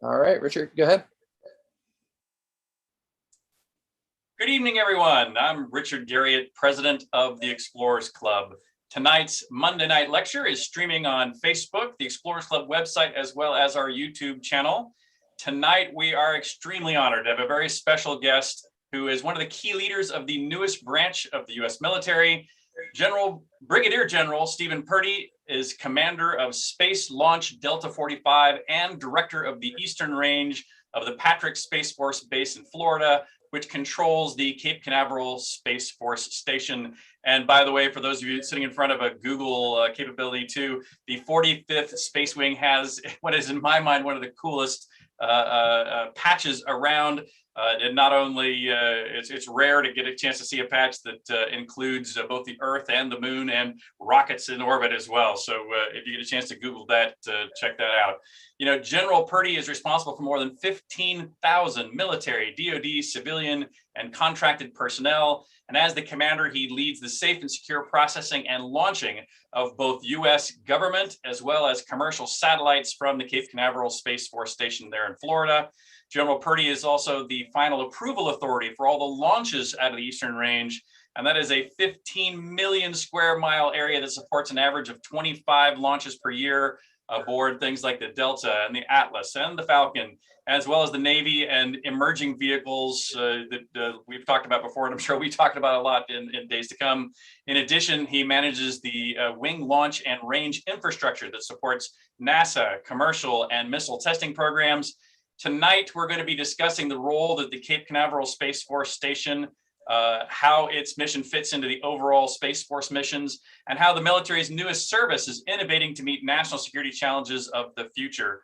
All right, Richard, go ahead. Good evening, everyone. I'm Richard Garriott, president of the Explorers Club. Tonight's Monday night lecture is streaming on Facebook, the Explorers Club website, as well as our YouTube channel. Tonight, we are extremely honored to have a very special guest who is one of the key leaders of the newest branch of the U.S. military. Brigadier General Stephen Purdy is commander of Space Launch Delta 45 and director of the Eastern Range of the Patrick Space Force Base in Florida, which controls the Cape Canaveral Space Force Station. And by the way, for those of you sitting in front of a Google capability too, the 45th Space Wing has what is in my mind one of the coolest patches around. And not only it's rare to get a chance to see a patch that includes both the Earth and the Moon and rockets in orbit as well. So if you get a chance to Google that, check that out. You know, General Purdy is responsible for more than 15,000 military, DoD, civilian, and contracted personnel. And as the commander, he leads the safe and secure processing and launching of both U.S. government as well as commercial satellites from the Cape Canaveral Space Force Station there in Florida. General Purdy is also the final approval authority for all the launches out of the Eastern Range, and that is a 15 million square mile area that supports an average of 25 launches per year aboard things like the Delta and the Atlas and the Falcon, as well as the Navy and emerging vehicles that we've talked about before, and I'm sure we talked about a lot in days to come. In addition, he manages the wing launch and range infrastructure that supports NASA, commercial, and missile testing programs. Tonight, we're going to be discussing the role that the Cape Canaveral Space Force Station, how its mission fits into the overall Space Force missions, and how the military's newest service is innovating to meet national security challenges of the future.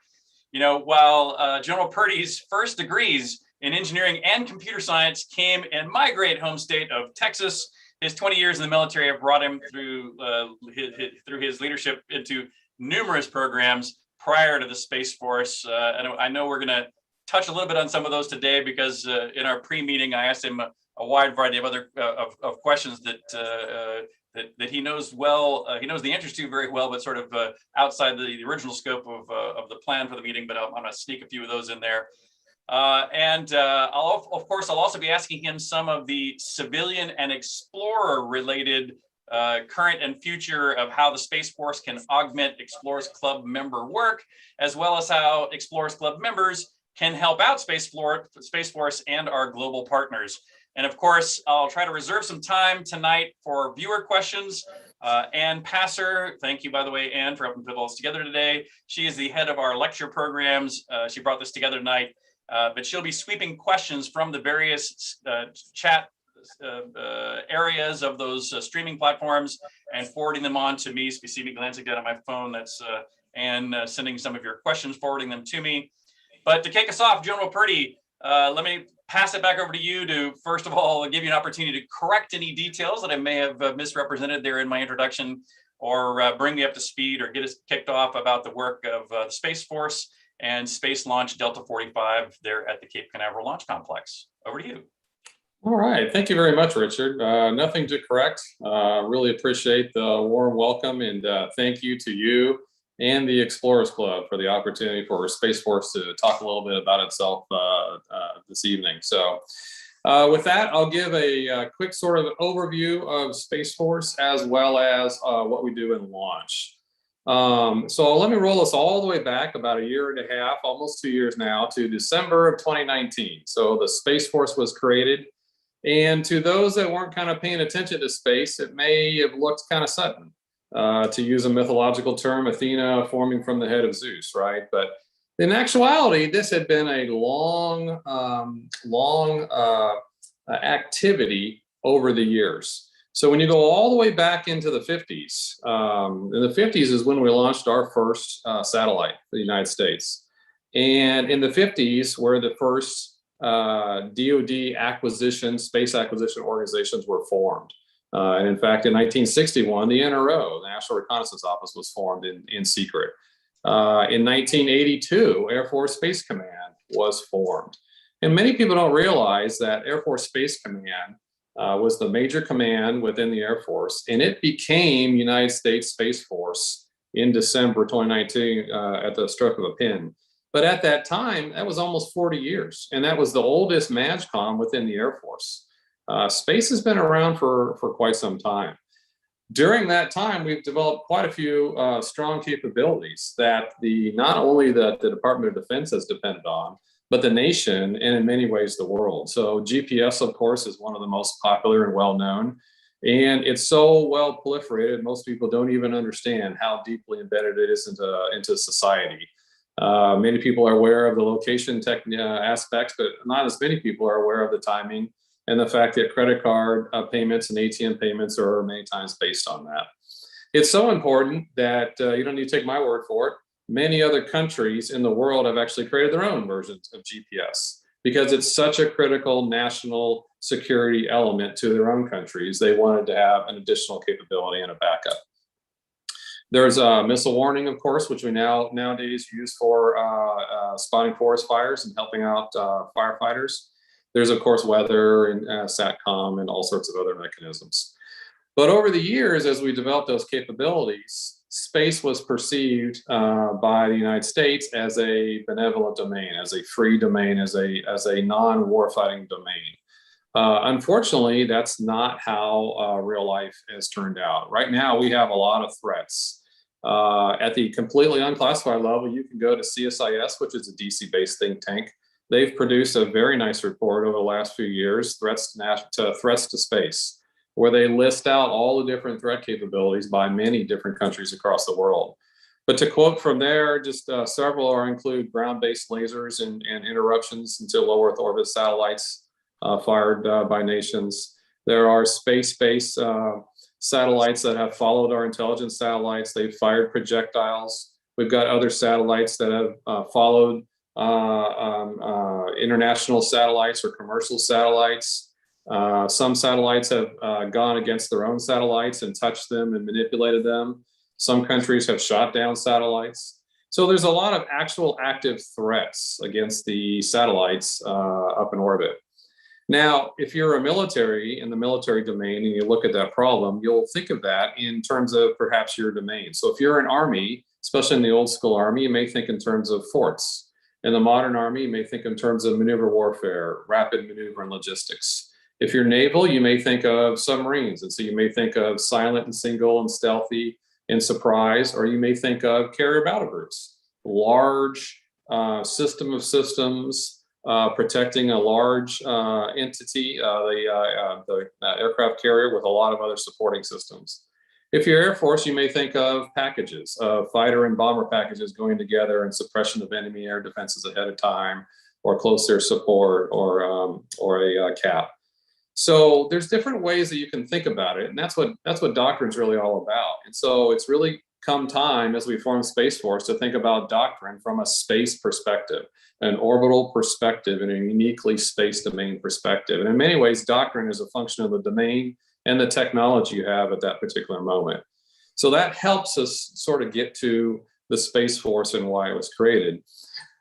You know, while General Purdy's first degrees in engineering and computer science came in my great home state of Texas, his 20 years in the military have brought him through his leadership into numerous programs prior to the Space Force. And I know we're going to touch a little bit on some of those today because in our pre-meeting, I asked him a wide variety of other of questions that he knows well. He knows the answers to very well, but sort of outside the original scope of the plan for the meeting. But I'm going to sneak a few of those in there. I'll also be asking him some of the civilian and explorer related current and future of how the Space Force can augment Explorers Club member work, as well as how Explorers Club members can help out Space Force and our global partners. And of course, I'll try to reserve some time tonight for viewer questions. Ann Passer, thank you, by the way, Ann, for helping put all this together today. She is the head of our lecture programs. She brought this together tonight, but she'll be sweeping questions from the various chat areas of those streaming platforms and forwarding them on to me. So if you see me glancing down at my phone, that's Ann sending some of your questions, forwarding them to me. But to kick us off, General Purdy, let me pass it back over to you to, first of all, give you an opportunity to correct any details that I may have misrepresented there in my introduction, or bring me up to speed or get us kicked off about the work of the Space Force and Space Launch Delta 45 there at the Cape Canaveral Launch Complex. Over to you. All right. Thank you very much, Richard. Nothing to correct. Really appreciate the warm welcome, and thank you to you and the Explorers Club for the opportunity for Space Force to talk a little bit about itself this evening. So with that, I'll give a quick sort of overview of Space Force as well as what we do in launch. So let me roll us all the way back about a year and a half, almost 2 years now, to December of 2019. So the Space Force was created. And to those that weren't kind of paying attention to space, it may have looked kind of sudden. To use a mythological term, Athena forming from the head of Zeus, right? But in actuality, this had been a long activity over the years. So when you go all the way back into the 50s, in the 50s is when we launched our first satellite for the United States. And in the 50s were the first DoD space acquisition organizations were formed. And in fact, in 1961, the NRO, the National Reconnaissance Office, was formed in secret. In 1982, Air Force Space Command was formed. And many people don't realize that Air Force Space Command was the major command within the Air Force, and it became United States Space Force in December 2019 at the stroke of a pen. But at that time, that was almost 40 years, and that was the oldest MAGCOM within the Air Force. Space has been around for quite some time. During that time, we've developed quite a few strong capabilities that not only the Department of Defense has depended on, but the nation, and in many ways the world. So GPS, of course, is one of the most popular and well-known, and it's so well proliferated, most people don't even understand how deeply embedded it is into society. Many people are aware of the location aspects, but not as many people are aware of the timing and the fact that credit card payments and ATM payments are many times based on that. It's so important that you don't need to take my word for it. Many other countries in the world have actually created their own versions of GPS because it's such a critical national security element to their own countries. They wanted to have an additional capability and a backup. There's missile warning, of course, which we nowadays use for spotting forest fires and helping out firefighters. There's, of course, weather and SATCOM and all sorts of other mechanisms. But over the years, as we developed those capabilities, space was perceived by the United States as a benevolent domain, as a free domain, as a non-warfighting domain. Unfortunately, that's not how real life has turned out. Right now, we have a lot of threats. At the completely unclassified level, you can go to CSIS, which is a DC-based think tank. They've produced a very nice report over the last few years, threats to space, where they list out all the different threat capabilities by many different countries across the world. But to quote from there, just several include ground-based lasers and interruptions into low Earth orbit satellites fired by nations. There are space-based satellites that have followed our intelligence satellites. They've fired projectiles. We've got other satellites that have followed international satellites or commercial satellites. Some satellites have gone against their own satellites and touched them and manipulated them. Some countries have shot down satellites. So there's a lot of actual active threats against the satellites up in orbit. Now, if you're a military in the military domain and you look at that problem, you'll think of that in terms of perhaps your domain. So if you're an army, especially in the old school army, you may think in terms of forts. In the modern army, you may think in terms of maneuver warfare, rapid maneuver and logistics. If you're naval, you may think of submarines. And so you may think of silent and single and stealthy and surprise, or you may think of carrier battle groups, large system of systems, protecting a large entity, the aircraft carrier with a lot of other supporting systems. If you're Air Force, you may think of packages, fighter and bomber packages going together and suppression of enemy air defenses ahead of time, or close air support, or a cap. So there's different ways that you can think about it, and that's what doctrine's really all about. And so it's really come time as we form Space Force to think about doctrine from a space perspective, an orbital perspective, and a uniquely space domain perspective. And in many ways, doctrine is a function of the domain and the technology you have at that particular moment. So that helps us sort of get to the Space Force and why it was created.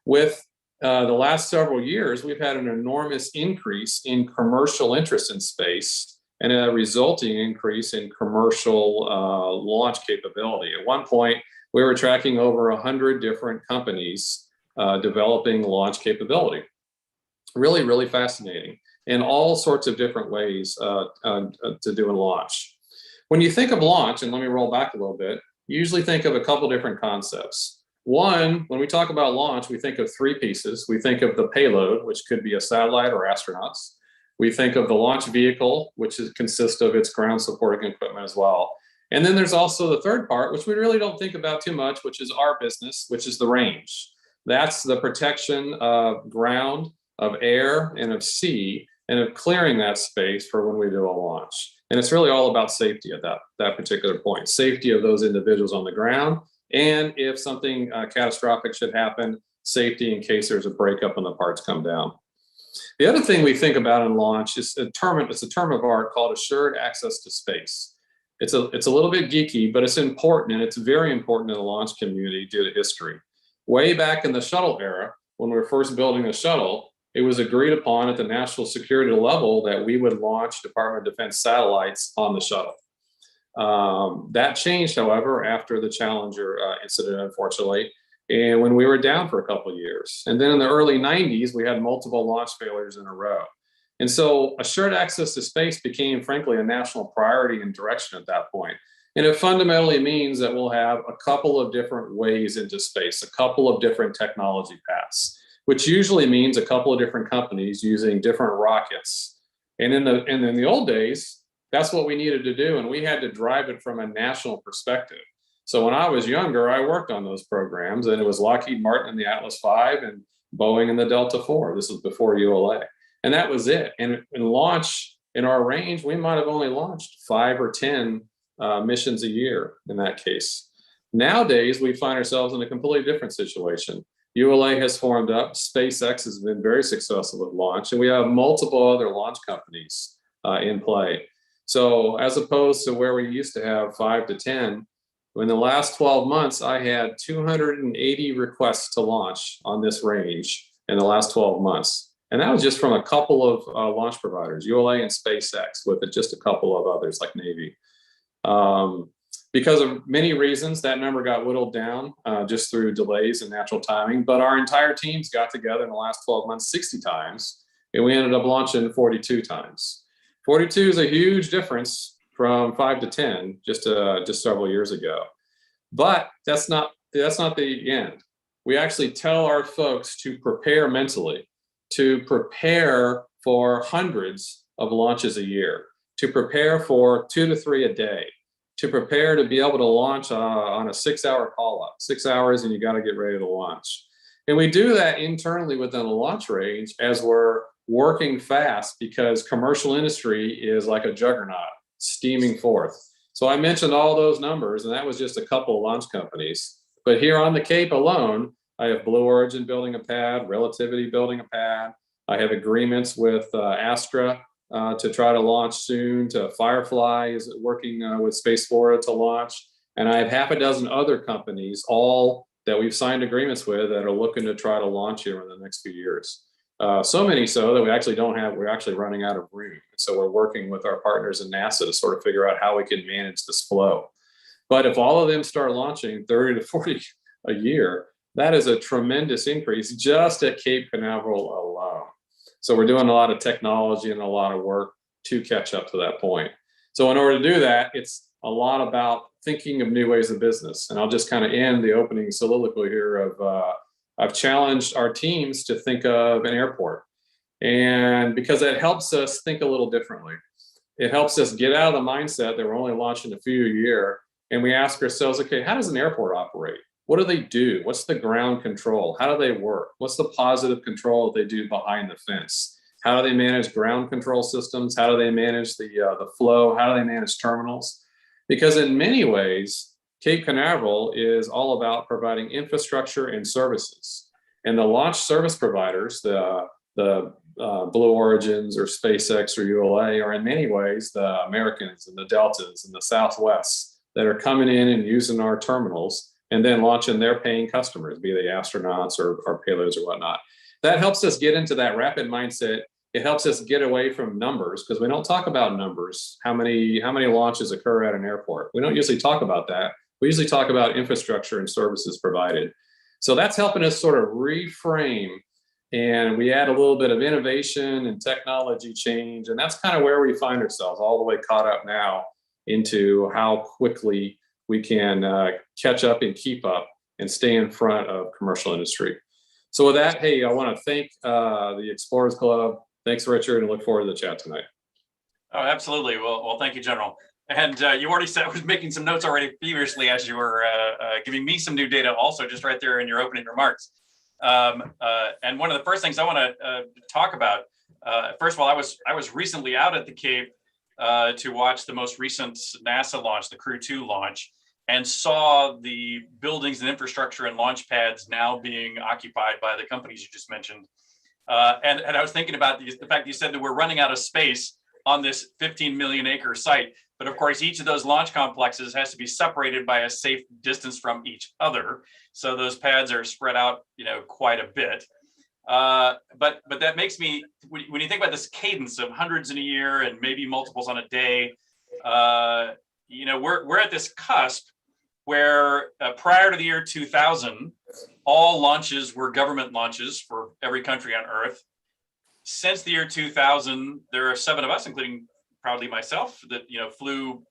With the last several years, we've had an enormous increase in commercial interest in space and a resulting increase in commercial launch capability. At one point, we were tracking over 100 different companies developing launch capability. Really, really fascinating, in all sorts of different ways to do a launch. When you think of launch, and let me roll back a little bit, you usually think of a couple different concepts. One, when we talk about launch, we think of three pieces. We think of the payload, which could be a satellite or astronauts. We think of the launch vehicle, which consists of its ground supporting equipment as well. And then there's also the third part, which we really don't think about too much, which is our business, which is the range. That's the protection of ground, of air, and of sea, and of clearing that space for when we do a launch. And it's really all about safety at that particular point. Safety of those individuals on the ground, and if something catastrophic should happen, safety in case there's a breakup and the parts come down. The other thing we think about in launch is it's a term of art called assured access to space. It's a little bit geeky, but it's important, and it's very important in the launch community due to history. Way back in the shuttle era, when we were first building a shuttle, it was agreed upon at the national security level that we would launch Department of Defense satellites on the shuttle. That changed, however, after the Challenger incident, unfortunately. and when we were down for a couple of years. And then in the early 90s, we had multiple launch failures in a row. And so assured access to space became, frankly, a national priority and direction at that point. And it fundamentally means that we'll have a couple of different ways into space, a couple of different technology paths, which usually means a couple of different companies using different rockets. And in the old days, that's what we needed to do. And we had to drive it from a national perspective. So when I was younger, I worked on those programs, and it was Lockheed Martin in the Atlas V and Boeing in the Delta IV. This was before ULA. And that was it. And in launch, in our range, we might have only launched 5 or 10 missions a year in that case. Nowadays, we find ourselves in a completely different situation. ULA has formed up. SpaceX has been very successful with launch, and we have multiple other launch companies in play. So as opposed to where we used to have 5 to 10, in the last 12 months, I had 280 requests to launch on this range in the last 12 months. And that was just from a couple of launch providers, ULA and SpaceX, with just a couple of others like Navy. Because of many reasons, that number got whittled down just through delays and natural timing. But our entire teams got together in the last 12 months 60 times, and we ended up launching 42 times. 42 is a huge difference from 5 to 10 just several years ago. But that's not the end. We actually tell our folks to prepare mentally, to prepare for hundreds of launches a year, to prepare for 2 to 3 a day, to prepare to be able to launch on a 6-hour call up, 6 hours, and you got to get ready to launch. And we do that internally within the launch range as we're working fast, because commercial industry is like a juggernaut steaming forth. So I mentioned all those numbers, and that was just a couple of launch companies. But here on the Cape alone, I have Blue Origin building a pad, Relativity building a pad. I have agreements with Astra to try to launch soon, to Firefly is working with Space Florida to launch. And I have half a dozen other companies, all that we've signed agreements with, that are looking to try to launch here in the next few years. So many so that we're actually running out of room. So we're working with our partners in NASA to sort of figure out how we can manage this flow. But if all of them start launching 30 to 40 a year, that is a tremendous increase just at Cape Canaveral alone. So we're doing a lot of technology and a lot of work to catch up to that point. So in order to do that, it's a lot about thinking of new ways of business. And I'll just kind of end the opening soliloquy here of I've challenged our teams to think of an airport. And because it helps us think a little differently. It helps us get out of the mindset that we're only launching a few a year. And we ask ourselves, okay, how does an airport operate? What do they do? What's the ground control? How do they work? What's the positive control that they do behind the fence? How do they manage ground control systems? How do they manage the flow? How do they manage terminals? Because in many ways, Cape Canaveral is all about providing infrastructure and services. And the launch service providers, the Blue Origins or SpaceX or ULA, are in many ways the Americans and the Deltas and the Southwests that are coming in and using our terminals and then launching their paying customers, be they astronauts or payloads or whatnot. That helps us get into that rapid mindset. It helps us get away from numbers, because we don't talk about numbers, how many launches occur at an airport. We don't usually talk about that. We usually talk about infrastructure and services provided. So that's helping us sort of reframe, and we add a little bit of innovation and technology change. And that's kind of where we find ourselves, all the way caught up now into how quickly we can catch up and keep up and stay in front of commercial industry. So with that, hey, I want to thank the Explorers Club. Thanks, Richard, and look forward to the chat tonight. Oh, absolutely. Well, thank you, General. And you already said, I was making some notes already feverishly as you were giving me some new data also, just right there in your opening remarks. And one of the first things I want to talk about, first of all, I was recently out at the Cape to watch the most recent NASA launch, the Crew 2 launch, and saw the buildings and infrastructure and launch pads now being occupied by the companies you just mentioned. And I was thinking about the fact that you said that we're running out of space on this 15 million acre site. But of course, each of those launch complexes has to be separated by a safe distance from each other. So those pads are spread out, quite a bit. But that makes me, when you think about this cadence of hundreds in a year and maybe multiples on a day, we're at this cusp where prior to the year 2000, all launches were government launches for every country on Earth. Since the year 2000, there are 7 of us, including proudly myself, that flew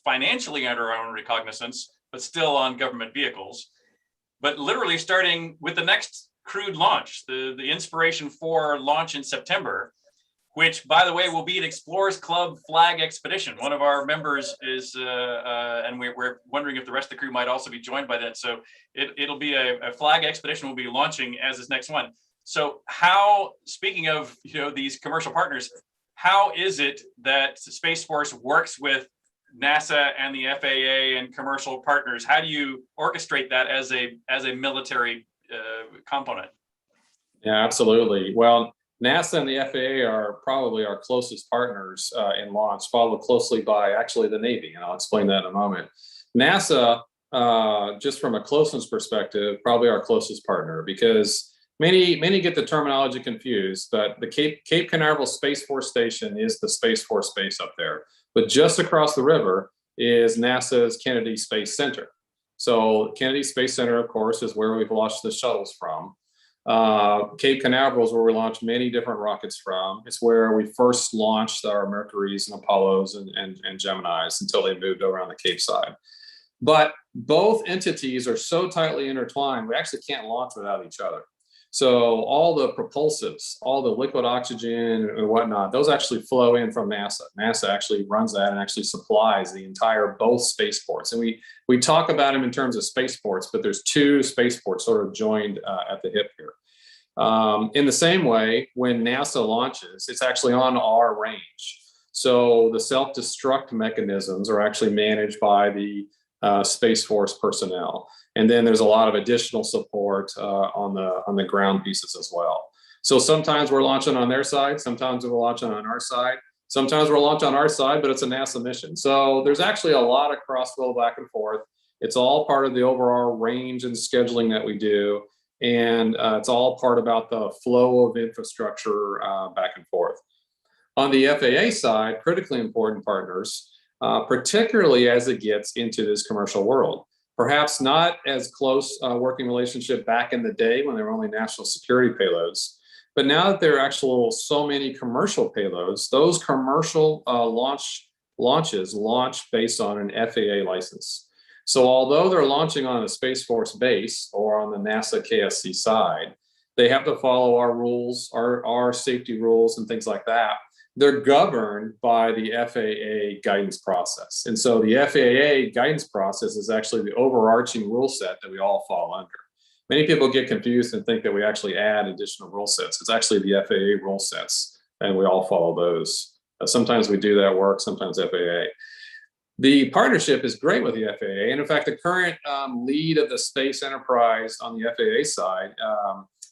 financially under our own recognizance, but still on government vehicles. But literally starting with the next crewed launch, the Inspiration 4 launch in September, which, by the way, will be an Explorers Club flag expedition. One of our members is, and we're wondering if the rest of the crew might also be joined by that. So it'll be a flag expedition we'll be launching as this next one. So speaking of these commercial partners, how is it that Space Force works with NASA and the FAA and commercial partners? How do you orchestrate that as a military component? Yeah, absolutely. Well, NASA and the FAA are probably our closest partners in launch, followed closely by actually the Navy, and I'll explain that in a moment. NASA, just from a closeness perspective, probably our closest partner, because many get the terminology confused, but the Cape Canaveral Space Force Station is the Space Force base up there. But just across the river is NASA's Kennedy Space Center. So Kennedy Space Center, of course, is where we've launched the shuttles from. Cape Canaveral is where we launched many different rockets from. It's where we first launched our Mercuries and Apollos and Geminis until they moved over on the Cape side. But both entities are so tightly intertwined, we actually can't launch without each other. So all the propulsives, all the liquid oxygen and whatnot, those actually flow in from NASA. NASA actually runs that and actually supplies the entire both spaceports. And we talk about them in terms of spaceports, but there's 2 spaceports sort of joined at the hip here. In the same way, when NASA launches, it's actually on our range. So the self-destruct mechanisms are actually managed by the Space Force personnel. And then there's a lot of additional support on the ground pieces as well. So sometimes we're launching on their side, sometimes we're launching on our side, sometimes we're launching on our side, but it's a NASA mission. So there's actually a lot of crossflow back and forth. It's all part of the overall range and scheduling that we do. And it's all part about the flow of infrastructure back and forth. On the FAA side, critically important partners, particularly as it gets into this commercial world. Perhaps not as close working relationship back in the day when there were only national security payloads. But now that there are actual so many commercial payloads, those commercial launches launch based on an FAA license. So although they're launching on a Space Force base or on the NASA KSC side, they have to follow our rules, our safety rules and things like that. They're governed by the FAA guidance process. And so the FAA guidance process is actually the overarching rule set that we all fall under. Many people get confused and think that we actually add additional rule sets. It's actually the FAA rule sets, and we all follow those. Sometimes we do that work, sometimes FAA. The partnership is great with the FAA. And in fact, the current lead of the space enterprise on the FAA side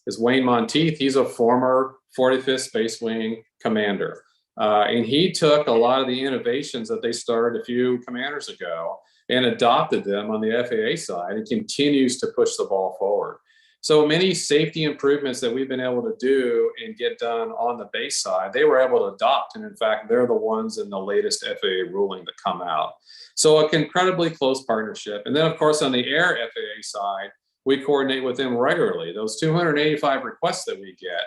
is Wayne Monteith. He's a former 45th Space Wing commander. And he took a lot of the innovations that they started a few commanders ago and adopted them on the FAA side and continues to push the ball forward. So many safety improvements that we've been able to do and get done on the base side, they were able to adopt. And in fact, they're the ones in the latest FAA ruling that come out. So an incredibly close partnership. And then of course, on the air FAA side, we coordinate with them regularly. Those 285 requests that we get,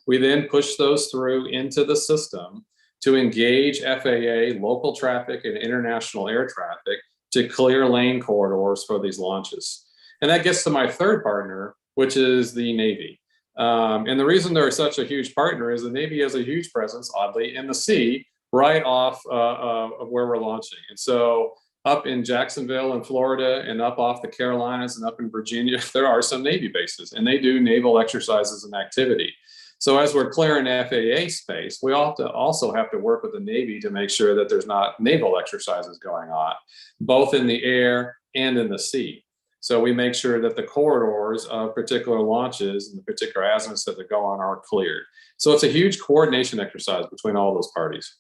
we then push those through into the system to engage FAA, local traffic, and international air traffic to clear lane corridors for these launches. And that gets to my third partner, which is the Navy. And the reason they're such a huge partner is the Navy has a huge presence, oddly, in the sea, right off of where we're launching. And so up in Jacksonville in Florida and up off the Carolinas and up in Virginia, there are some Navy bases, and they do naval exercises and activity. So as we're clearing FAA space, we also have to work with the Navy to make sure that there's not naval exercises going on, both in the air and in the sea. So we make sure that the corridors of particular launches and the particular azimuths that they go on are cleared. So it's a huge coordination exercise between all those parties.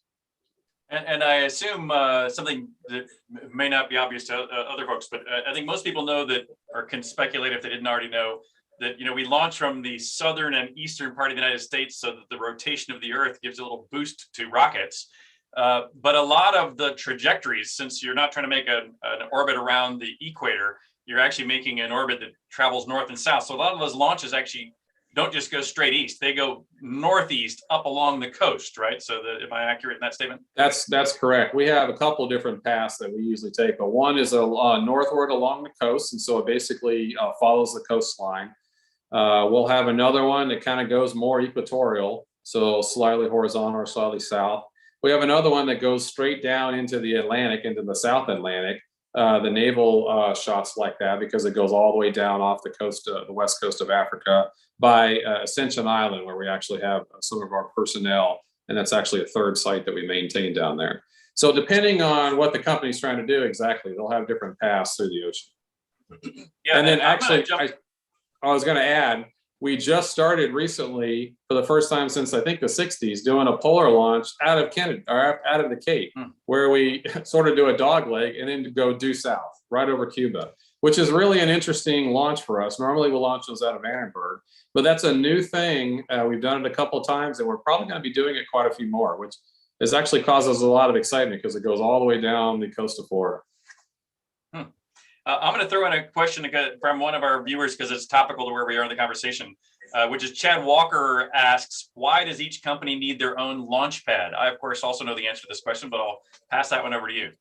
And I assume something that may not be obvious to other folks, but I think most people know that, or can speculate if they didn't already know, that we launch from the southern and eastern part of the United States so that the rotation of the Earth gives a little boost to rockets. But a lot of the trajectories, since you're not trying to make an orbit around the equator, you're actually making an orbit that travels north and south. So a lot of those launches actually don't just go straight east; they go northeast up along the coast, right? So, am I accurate in that statement? That's correct. We have a couple different paths that we usually take, but one is a northward along the coast, and so it basically follows the coastline. We'll have another one that kind of goes more equatorial, so slightly horizontal or slightly south. We have another one that goes straight down into the Atlantic, into the South Atlantic. The naval shots like that because it goes all the way down off the coast, the west coast of Africa, by Ascension Island, where we actually have some of our personnel, and that's actually a third site that we maintain down there. So depending on what the company's trying to do, exactly, they'll have different paths through the ocean. Yeah, and then actually, I was going to add, we just started recently, for the first time since I think the 60s, doing a polar launch out of Canada, or out of the Cape, where we sort of do a dog leg and then go due south, right over Cuba, which is really an interesting launch for us. Normally we'll launch those out of Vandenberg, but that's a new thing. We've done it a couple of times, and we're probably going to be doing it quite a few more, which has actually caused us a lot of excitement because it goes all the way down the coast of Florida. I'm going to throw in a question from one of our viewers because it's topical to where we are in the conversation, which is Chad Walker asks, why does each company need their own launch pad? I, of course, also know the answer to this question, but I'll pass that one over to you.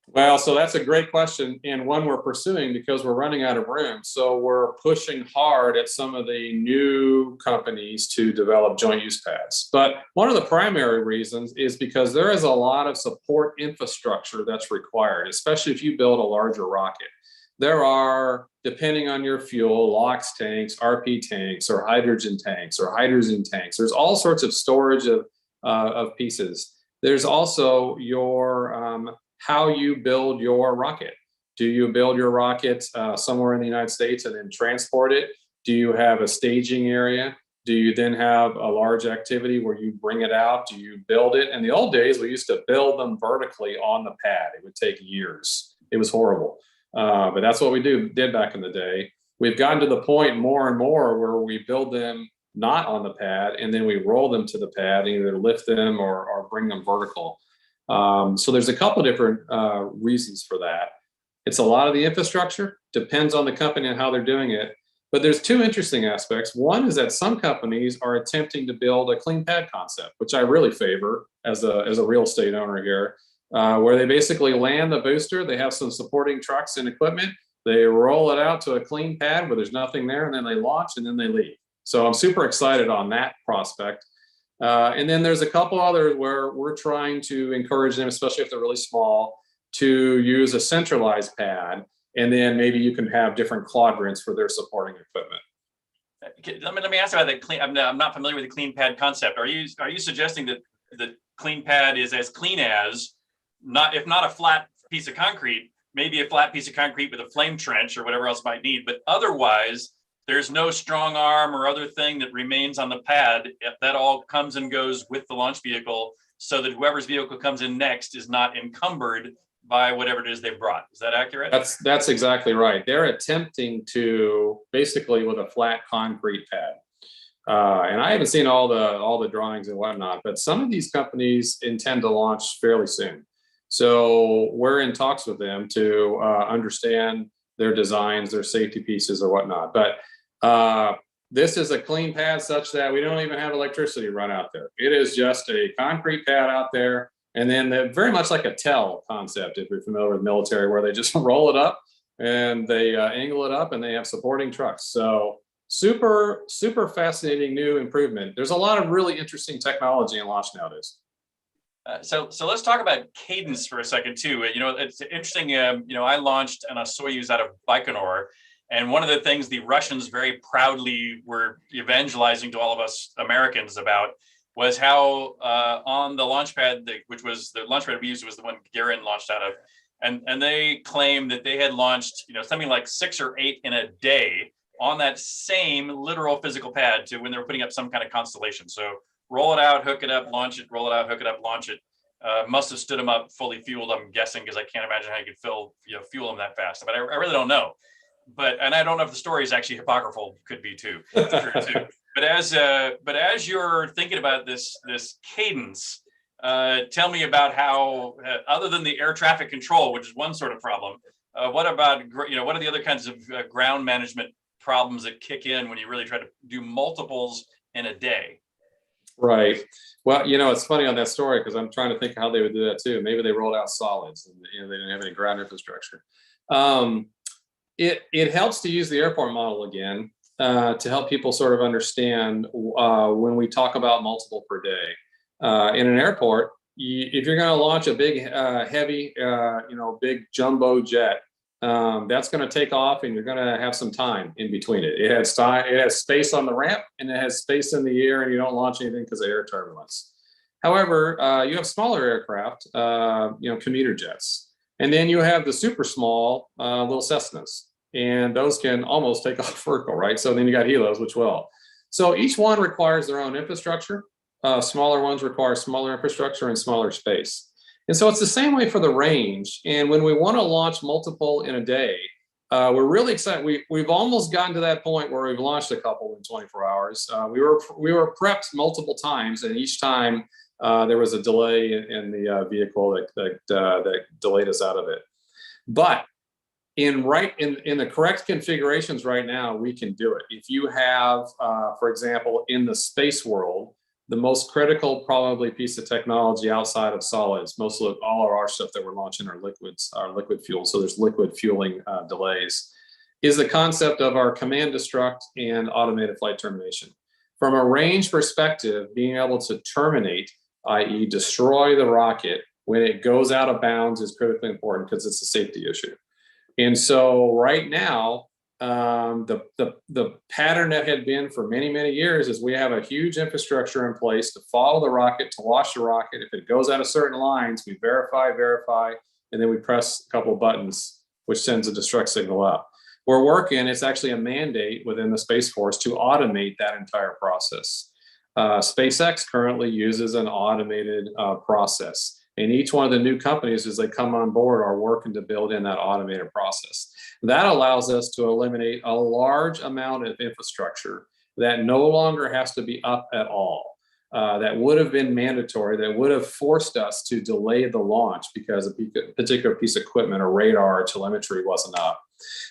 Well, so that's a great question, and one we're pursuing because we're running out of room. So we're pushing hard at some of the new companies to develop joint use pads. But one of the primary reasons is because there is a lot of support infrastructure that's required, especially if you build a larger rocket. There are, depending on your fuel, LOX tanks, RP tanks, or hydrogen tanks, or hydrogen tanks. There's all sorts of storage of pieces. There's also your how you build your rocket. Do you build your rocket somewhere in the United States and then transport it? Do you have a staging area? Do you then have a large activity where you bring it out? Do you build it? In the old days, we used to build them vertically on the pad. It would take years. It was horrible. But that's what we did back in the day. We've gotten to the point more and more where we build them not on the pad, and then we roll them to the pad, either lift them or bring them vertical. So there's a couple different reasons for that. It's a lot of the infrastructure, depends on the company and how they're doing it. But there's two interesting aspects. One is that some companies are attempting to build a clean pad concept, which I really favor as a real estate owner here. Where they basically land the booster, they have some supporting trucks and equipment, they roll it out to a clean pad where there's nothing there, and then they launch and then they leave. So I'm super excited on that prospect. And then there's a couple others where we're trying to encourage them, especially if they're really small, to use a centralized pad, and then maybe you can have different quadrants for their supporting equipment. Let me ask about that clean. I'm not familiar with the clean pad concept. Are you suggesting that the clean pad is as clean as, if not a flat piece of concrete, maybe a flat piece of concrete with a flame trench or whatever else might need, but otherwise there's no strong arm or other thing that remains on the pad. That all comes and goes with the launch vehicle, so that whoever's vehicle comes in next is not encumbered by whatever it is they've brought. Is that accurate? That's exactly right. They're attempting to basically with a flat concrete pad. And I haven't seen all the drawings and whatnot, but some of these companies intend to launch fairly soon. So we're in talks with them to understand their designs, their safety pieces or whatnot. But this is a clean pad such that we don't even have electricity run out there. It is just a concrete pad out there. And then they're very much like a TEL concept, if you're familiar with military, where they just roll it up and they angle it up and they have supporting trucks. So super, super fascinating new improvement. There's a lot of really interesting technology in launch nowadays. So let's talk about cadence for a second too. It's interesting. I launched on a Soyuz out of Baikonur, and one of the things the Russians very proudly were evangelizing to all of us Americans about was how on the launch pad, which was the launch pad we used was the one Garriott launched out of, and they claimed that they had launched something like 6 or 8 in a day on that same literal physical pad to when they were putting up some kind of constellation. So roll it out, hook it up, launch it, roll it out, hook it up, launch it. Must have stood them up fully fueled, I'm guessing, because I can't imagine how you could fuel them that fast. But I really don't know. And I don't know if the story is actually apocryphal. Could be too. True too. But as you're thinking about this cadence, tell me about how, other than the air traffic control, which is one sort of problem, what about, what are the other kinds of ground management problems that kick in when you really try to do multiples in a day? Right. Well, it's funny on that story because I'm trying to think how they would do that too. Maybe they rolled out solids and they didn't have any ground infrastructure. It helps to use the airport model again to help people sort of understand when we talk about multiple per day. In an airport, if you're going to launch a big, heavy, big jumbo jet, that's going to take off, and you're going to have some time in between it. It has time, it has space on the ramp, and it has space in the air, and you don't launch anything because of air turbulence. However, you have smaller aircraft, commuter jets, and then you have the super small little Cessnas, and those can almost take off vertical, right? So then you got helos, which will. So each one requires their own infrastructure. Smaller ones require smaller infrastructure and smaller space. And so it's the same way for the range. And when we want to launch multiple in a day, we're really excited. We've almost gotten to that point where we've launched a couple in 24 hours. We were prepped multiple times, and each time there was a delay in the vehicle that delayed us out of it. But in the correct configurations right now, we can do it. If you have, for example, in the space world, the most critical probably piece of technology outside of solids, most of all of our stuff that we're launching are liquids, our liquid fuel. So there's liquid fueling delays, is the concept of our command destruct and automated flight termination. From a range perspective, being able to terminate, i.e. destroy the rocket when it goes out of bounds, is critically important because it's a safety issue. And so right now, the pattern that had been for many, many years is we have a huge infrastructure in place to follow the rocket, to watch the rocket. If it goes out of certain lines, we verify, and then we press a couple of buttons, which sends a destruct signal up. We're working, it's actually a mandate within the Space Force to automate that entire process. SpaceX currently uses an automated process. And each one of the new companies, as they come on board, are working to build in that automated process. That allows us to eliminate a large amount of infrastructure that no longer has to be up at all. That would have been mandatory, that would have forced us to delay the launch because a particular piece of equipment or radar or telemetry wasn't up.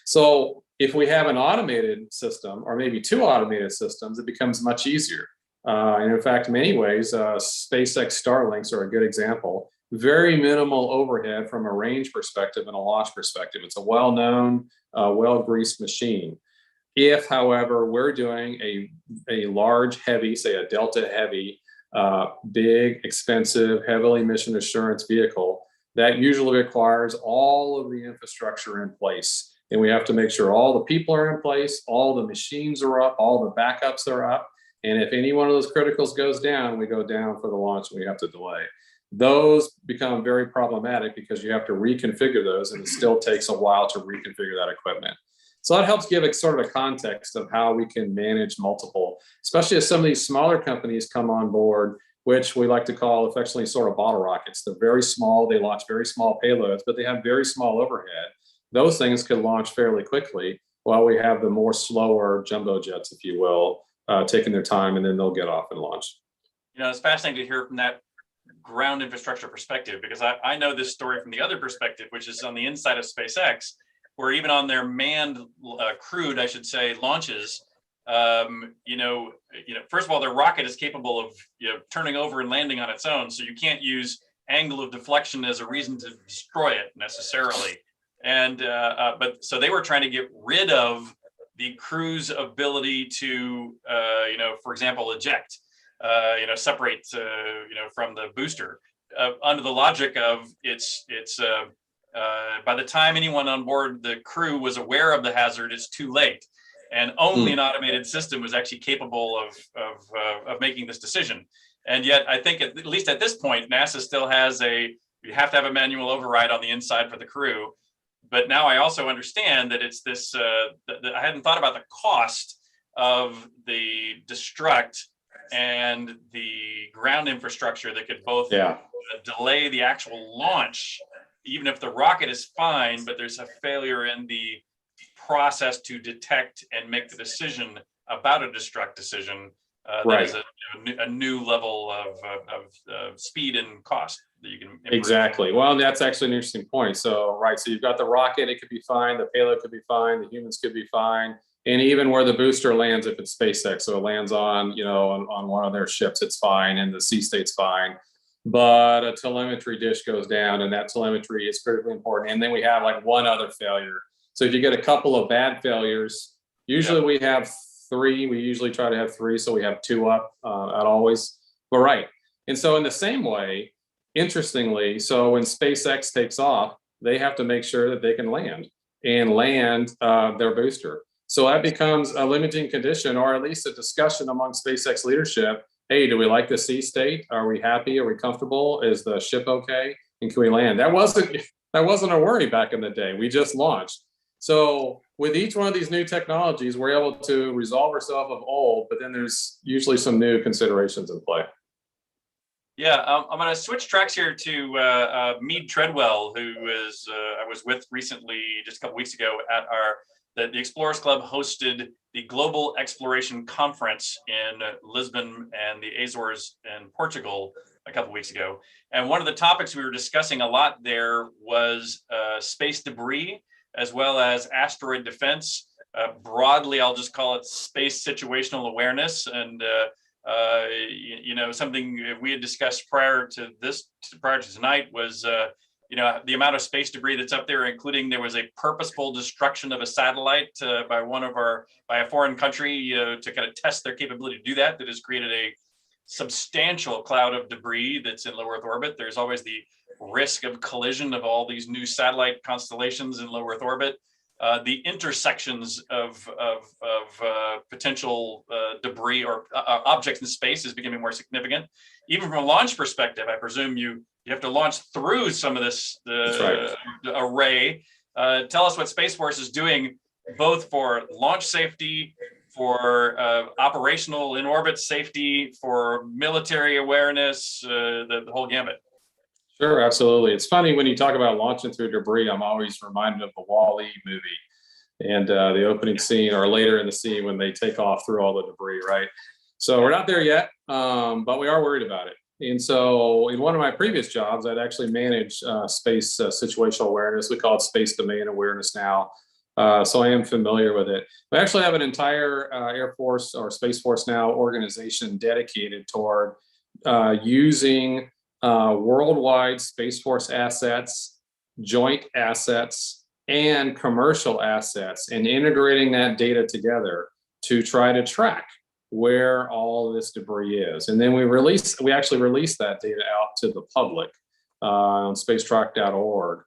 So if we have an automated system, or maybe two automated systems, it becomes much easier. And in fact, in many ways, SpaceX Starlinks are a good example. Very minimal overhead from a range perspective and a launch perspective. It's a well-known, well-greased machine. If, however, we're doing a large, heavy, say a Delta Heavy, big, expensive, heavily mission assurance vehicle, that usually requires all of the infrastructure in place. And we have to make sure all the people are in place, all the machines are up, all the backups are up. And if any one of those criticals goes down, we go down for the launch and we have to delay. Those become very problematic because you have to reconfigure those, and it still takes a while to reconfigure that equipment. So that helps give a sort of a context of how we can manage multiple, especially as some of these smaller companies come on board, which we like to call affectionately sort of bottle rockets. They're very small, they launch very small payloads, but they have very small overhead. Those things could launch fairly quickly, while we have the more slower jumbo jets, if you will, taking their time, and then they'll get off and launch. It's fascinating to hear from that ground infrastructure perspective, because I know this story from the other perspective, which is on the inside of SpaceX, where even on their manned, crewed, I should say, launches, first of all, their rocket is capable of turning over and landing on its own, so you can't use angle of deflection as a reason to destroy it necessarily. And but so they were trying to get rid of the crew's ability to, for example, eject, separate, from the booster, under the logic of it's by the time anyone on board the crew was aware of the hazard, it's too late, and only an automated system was actually capable of making this decision. And yet, I think at least at this point, NASA still has you have to have a manual override on the inside for the crew. But now I also understand that it's this, I hadn't thought about the cost of the destruct and the ground infrastructure that could both delay the actual launch, even if the rocket is fine, but there's a failure in the process to detect and make the decision about a destruct decision. that is Right. a new level of speed and cost that you can improve. Exactly. Well, that's actually an interesting point. So, right. So you've got the rocket, it could be fine. The payload could be fine. The humans could be fine. And even where the booster lands, if it's SpaceX, so it lands on, on one of their ships, it's fine. And the sea state's fine. But a telemetry dish goes down, and that telemetry is critically important. And then we have like one other failure. So if you get a couple of bad failures, usually we have three. We usually try to have three. So we have two up at always. But right. And so in the same way, interestingly, so when SpaceX takes off, they have to make sure that they can land their booster. So that becomes a limiting condition, or at least a discussion among SpaceX leadership. Hey, do we like the sea state? Are we happy? Are we comfortable? Is the ship okay? And can we land? That wasn't a worry back in the day. We just launched. So with each one of these new technologies, we're able to resolve ourselves of old, but then there's usually some new considerations in play. Yeah, I'm going to switch tracks here to Meade Treadwell, who I was with recently, just a couple weeks ago, at the Explorers Club hosted the Global Exploration Conference in Lisbon and the Azores in Portugal a couple weeks ago. And one of the topics we were discussing a lot there was space debris, as well as asteroid defense. Broadly, I'll just call it space situational awareness. And something we had discussed prior to tonight was, the amount of space debris that's up there, including there was a purposeful destruction of a satellite by a foreign country to kind of test their capability to do that. That has created a substantial cloud of debris that's in low Earth orbit. There's always the risk of collision of all these new satellite constellations in low Earth orbit. The intersections of potential debris or objects in space is becoming more significant. Even from a launch perspective, I presume you have to launch through some of this array. Tell us what Space Force is doing, both for launch safety, for operational in-orbit safety, for military awareness, the whole gambit. Sure, absolutely. It's funny when you talk about launching through debris, I'm always reminded of the Wall-E movie and the opening scene, or later in the scene when they take off through all the debris, right? So we're not there yet, but we are worried about it. And so in one of my previous jobs, I'd actually managed space situational awareness. We call it space domain awareness now. So I am familiar with it. We actually have an entire Air Force or Space Force now organization dedicated toward using worldwide Space Force assets, joint assets, and commercial assets, and integrating that data together to try to track where all this debris is. And then we actually release that data out to the public on spacetrack.org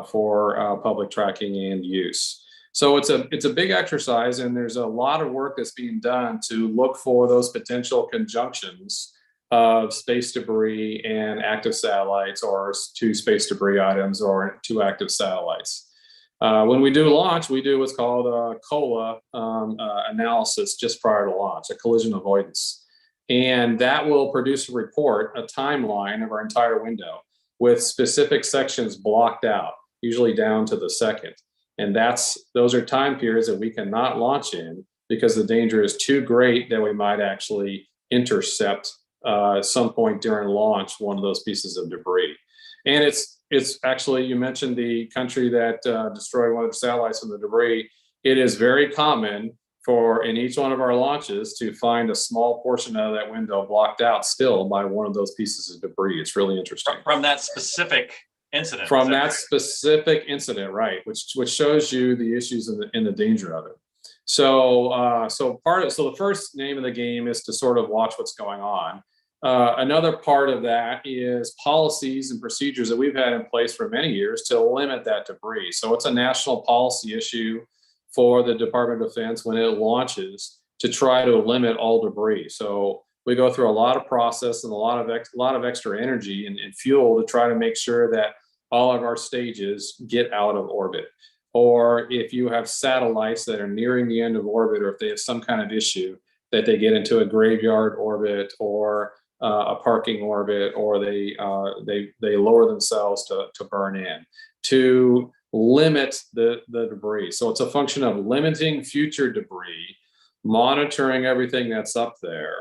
for public tracking and use. So it's a big exercise, and there's a lot of work that's being done to look for those potential conjunctions of space debris and active satellites, or two space debris items or two active satellites. When we do launch, we do what's called a COLA analysis just prior to launch, a collision avoidance. And that will produce a report, a timeline of our entire window with specific sections blocked out, usually down to the second. And those are time periods that we cannot launch in because the danger is too great that we might actually intercept at some point during launch one of those pieces of debris. And it's actually, you mentioned the country that destroyed one of the satellites from the debris. It is very common for in each one of our launches to find a small portion of that window blocked out still by one of those pieces of debris. It's really interesting. From that specific incident. From that specific incident, right? Which shows you the issues and the danger of it. So the first name of the game is to sort of watch what's going on. Another part of that is policies and procedures that we've had in place for many years to limit that debris. So it's a national policy issue for the Department of Defense when it launches to try to limit all debris. So we go through a lot of process and a lot of extra energy and fuel to try to make sure that all of our stages get out of orbit. Or if you have satellites that are nearing the end of orbit, or if they have some kind of issue, that they get into a graveyard orbit or a parking orbit, or they lower themselves to burn in, to limit the debris. So it's a function of limiting future debris, monitoring everything that's up there,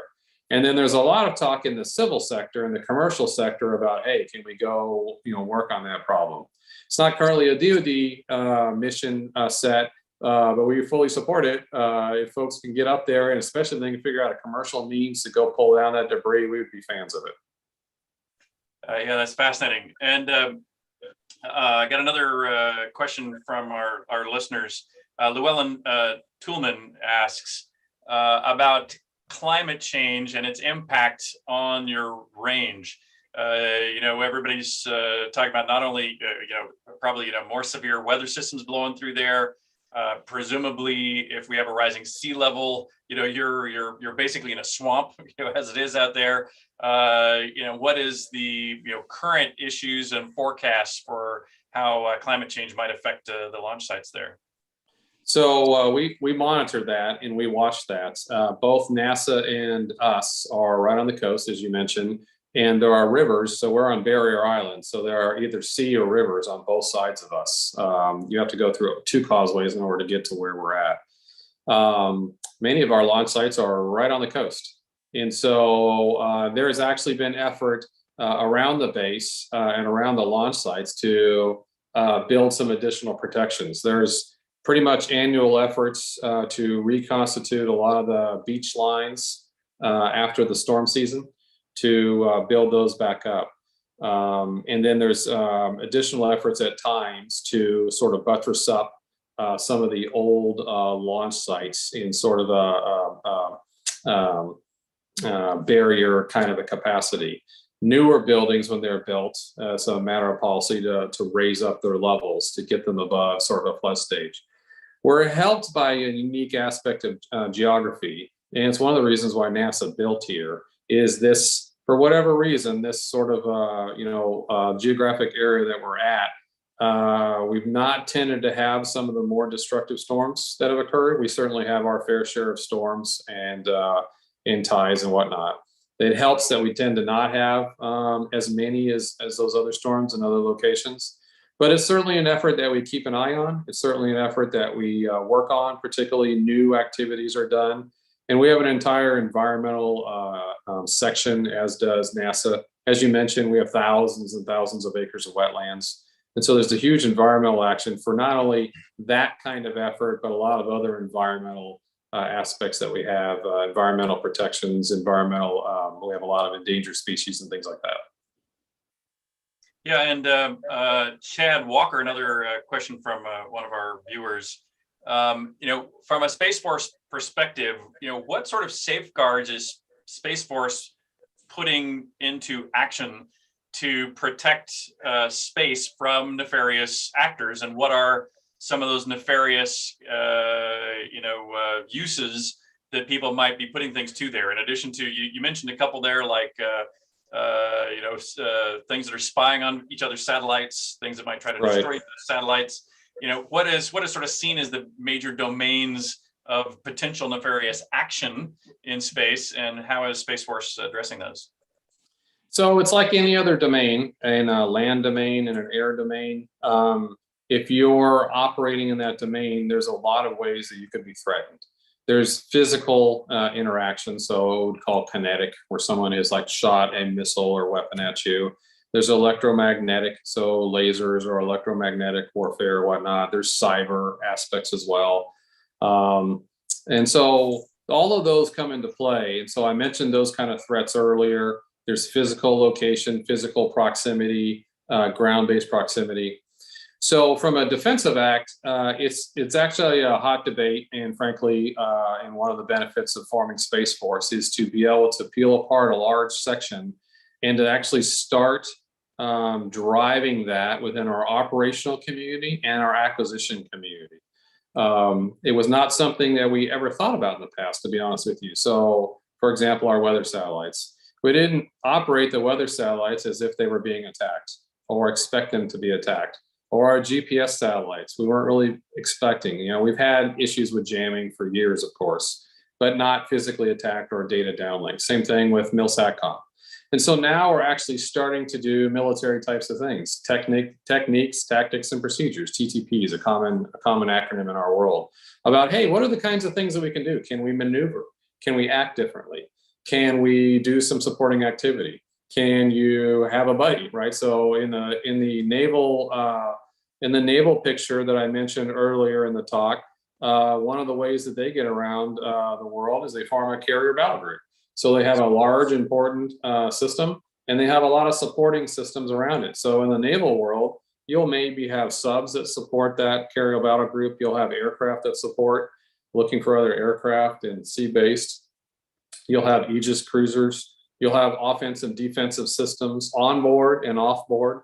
And then there's a lot of talk in the civil sector and the commercial sector about, hey, can we go, work on that problem? It's not currently a DoD mission set, but we fully support it. If folks can get up there, and especially if they can figure out a commercial means to go pull down that debris, we would be fans of it. Yeah, that's fascinating. And I got another question from our listeners. Llewellyn Toolman asks about climate change and its impact on your range. Everybody's talking about not only, probably, more severe weather systems blowing through there. Presumably, if we have a rising sea level, you're basically in a swamp, as it is out there. What is the current issues and forecasts for how climate change might affect the launch sites there? So we monitor that and we watch that. Both NASA and us are right on the coast, as you mentioned, and there are rivers. So we're on Barrier Island. So there are either sea or rivers on both sides of us. You have to go through 2 causeways in order to get to where we're at. Many of our launch sites are right on the coast. And so there has actually been effort around the base and around the launch sites to build some additional protections. There's pretty much annual efforts to reconstitute a lot of the beach lines after the storm season to build those back up. And then there's additional efforts at times to sort of buttress up some of the old launch sites in sort of a barrier kind of a capacity. Newer buildings, when they're built, it's a matter of policy to raise up their levels to get them above sort of a flood stage. We're helped by a unique aspect of geography, and it's one of the reasons why NASA built here, is this, for whatever reason, this sort of geographic area that we're at, we've not tended to have some of the more destructive storms that have occurred. We certainly have our fair share of storms and tides and whatnot. It helps that we tend to not have as many as those other storms in other locations. But it's certainly an effort that we keep an eye on. It's certainly an effort that we work on, particularly new activities are done. And we have an entire environmental section, as does NASA. As you mentioned, we have thousands and thousands of acres of wetlands. And so there's a huge environmental action for not only that kind of effort, but a lot of other environmental aspects that we have, environmental protections, we have a lot of endangered species and things like that. Yeah, and Chad Walker, another question from one of our viewers. From a Space Force perspective, what sort of safeguards is Space Force putting into action to protect space from nefarious actors, and what are some of those nefarious, uses that people might be putting things to there? In addition to, you mentioned a couple there, like things that are spying on each other's satellites, things that might try to destroy the satellites. What is sort of seen as the major domains of potential nefarious action in space, and how is Space Force addressing those? So it's like any other domain, in a land domain and an air domain. If you're operating in that domain, there's a lot of ways that you could be threatened. There's physical interaction, so we would call kinetic, where someone has like shot a missile or weapon at you. There's electromagnetic, so lasers or electromagnetic warfare or whatnot. There's cyber aspects as well. And so all of those come into play. And so I mentioned those kind of threats earlier. There's physical location, physical proximity, ground-based proximity. So from a defensive act, it's actually a hot debate, and frankly, and one of the benefits of forming Space Force is to be able to peel apart a large section and to actually start driving that within our operational community and our acquisition community. It was not something that we ever thought about in the past, to be honest with you. So, for example, our weather satellites. We didn't operate the weather satellites as if they were being attacked or expect them to be attacked. Or our GPS satellites, we weren't really expecting. We've had issues with jamming for years, of course, but not physically attacked or data downlink. Same thing with MilSatCom. And so now we're actually starting to do military types of things, techniques, tactics, and procedures. TTP is a common acronym in our world about, hey, what are the kinds of things that we can do? Can we maneuver? Can we act differently? Can we do some supporting activity? Can you have a buddy, right? So in the naval picture that I mentioned earlier in the talk, one of the ways that they get around the world is they form a carrier battle group. So they have a large, important system, and they have a lot of supporting systems around it. So in the naval world, you'll maybe have subs that support that carrier battle group. You'll have aircraft that support, looking for other aircraft and sea-based. You'll have Aegis cruisers. You'll have offensive, defensive systems on board and off board.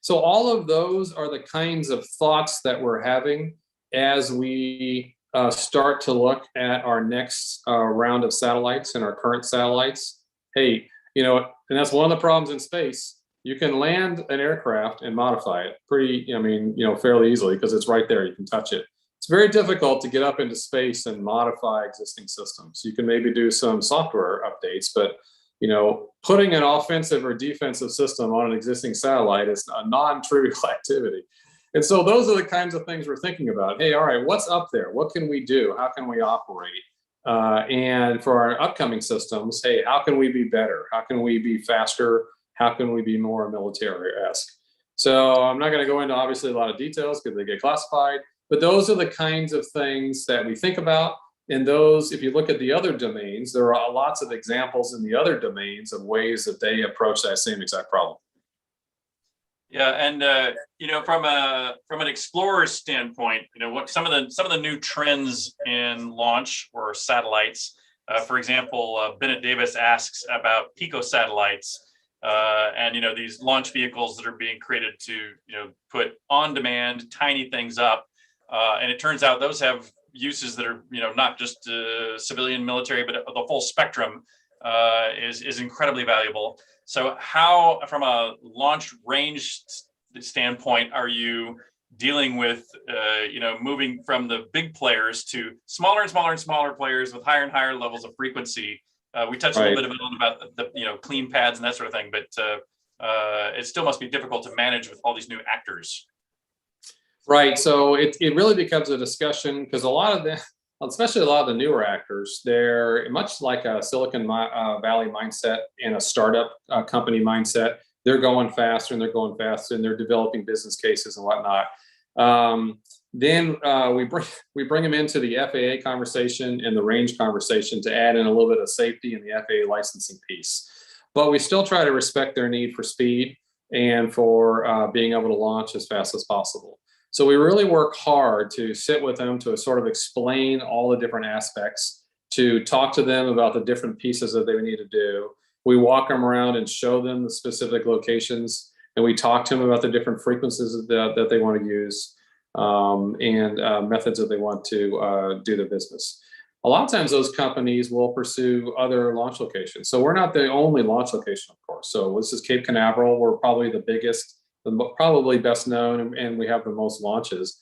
So all of those are the kinds of thoughts that we're having as we start to look at our next round of satellites and our current satellites. Hey, and that's one of the problems in space. You can land an aircraft and modify it fairly easily because it's right there. You can touch it. It's very difficult to get up into space and modify existing systems. You can maybe do some software updates, but putting an offensive or defensive system on an existing satellite is a non-trivial activity. And so those are the kinds of things we're thinking about. Hey, all right, what's up there? What can we do? How can we operate? And for our upcoming systems, hey, how can we be better? How can we be faster? How can we be more military-esque? So I'm not going to go into obviously a lot of details because they get classified, but those are the kinds of things that we think about. And those, if you look at the other domains, there are lots of examples in the other domains of ways that they approach that same exact problem. Yeah, and from an explorer's standpoint, what some of the new trends in launch or satellites. For example, Bennett Davis asks about Pico Satellites, and these launch vehicles that are being created to put on-demand tiny things up, and it turns out those have uses that are not just civilian, military, but the full spectrum is incredibly valuable. So how, from a launch range standpoint, are you dealing with, moving from the big players to smaller and smaller and smaller players with higher and higher levels of frequency? We touched a little bit about the clean pads and that sort of thing, but it still must be difficult to manage with all these new actors. Right. So it really becomes a discussion because especially a lot of the newer actors, they're much like a Silicon Valley mindset and a startup company mindset. They're going faster and they're developing business cases and whatnot. Then we bring them into the FAA conversation and the range conversation to add in a little bit of safety and the FAA licensing piece. But we still try to respect their need for speed and for being able to launch as fast as possible. So we really work hard to sit with them to sort of explain all the different aspects, to talk to them about the different pieces that they need to do. We walk them around and show them the specific locations, and we talk to them about the different frequencies that they want to use and methods that they want to do their business. A lot of times those companies will pursue other launch locations. So we're not the only launch location, of course. So this is Cape Canaveral. We're probably the biggest, probably best known, and we have the most launches.